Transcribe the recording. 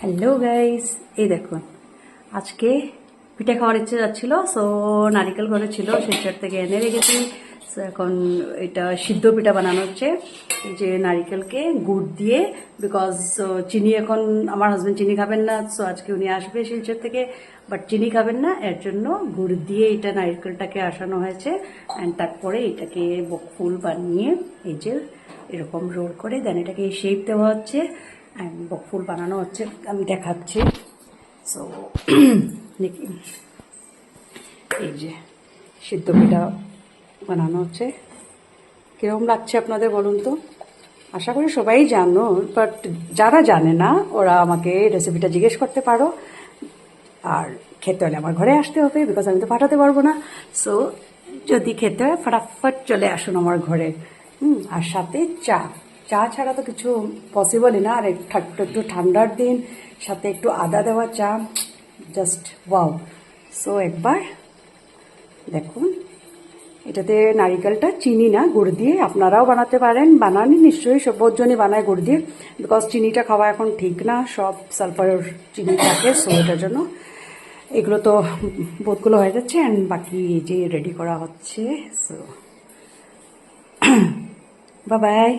Hello guys, এই দেখুন আজকে পিঠা খাওয়ার ইচ্ছে যাচ্ছিল। সো নারিকেল ঘরে ছিল, শিলচর থেকে এনে রেখেছি। সো এখন এটা সিদ্ধ পিঠা বানানো হচ্ছে। এই যে নারিকেলকে গুড় দিয়ে, বিকজ চিনি এখন আমার হাজব্যান্ড চিনি খাবেন না। সো আজকে উনি আসবে শিলচর থেকে, বাট চিনি খাবেন না, এর জন্য গুড় দিয়ে এটা নারিকেলটাকে আসানো হয়েছে। অ্যান্ড তারপরে এটাকে বকফুল বানিয়ে এই যে এরকম রোল করে দেন এটাকে শেপ দেওয়া হচ্ছে অ্যান্ড বকফুল বানানো হচ্ছে। আমি দেখাচ্ছি। সো দেখি, এই যে সিদ্ধ পিঠা বানানো হচ্ছে। কীরকম লাগছে আপনাদের বলুন তো? আশা করি সবাই জানো, বাট যারা জানে না ওরা আমাকে রেসিপিটা জিজ্ঞেস করতে পারো। আর খেতে হলে আমার ঘরে আসতে হবে, বিকজ আমি তো পাঠাতে পারবো না। সো যদি খেতে হয় ফটাফট চলে আসুন আমার ঘরে। আর সাথে চা, চা ছাড়া তো কিছু পসিবলই না। আর একটু ঠান্ডার দিন, সাথে একটু আদা দেওয়া চা, জাস্ট ওয়াও। সো একবার দেখুন, এটাতে নারিকেলটা চিনি না গুড় দিয়ে আপনারাও বানাতে পারেন। বানানি নিশ্চয়ই, সব জনই বানায় গুড় দিয়ে, বিকজ চিনিটা খাওয়া এখন ঠিক না, সব সালফারের চিনি থাকে। সো এটার জন্য এগুলো তো বোধগুলো হয়ে যাচ্ছে অ্যান্ড বাকি এই যে রেডি করা হচ্ছে। So bye bye.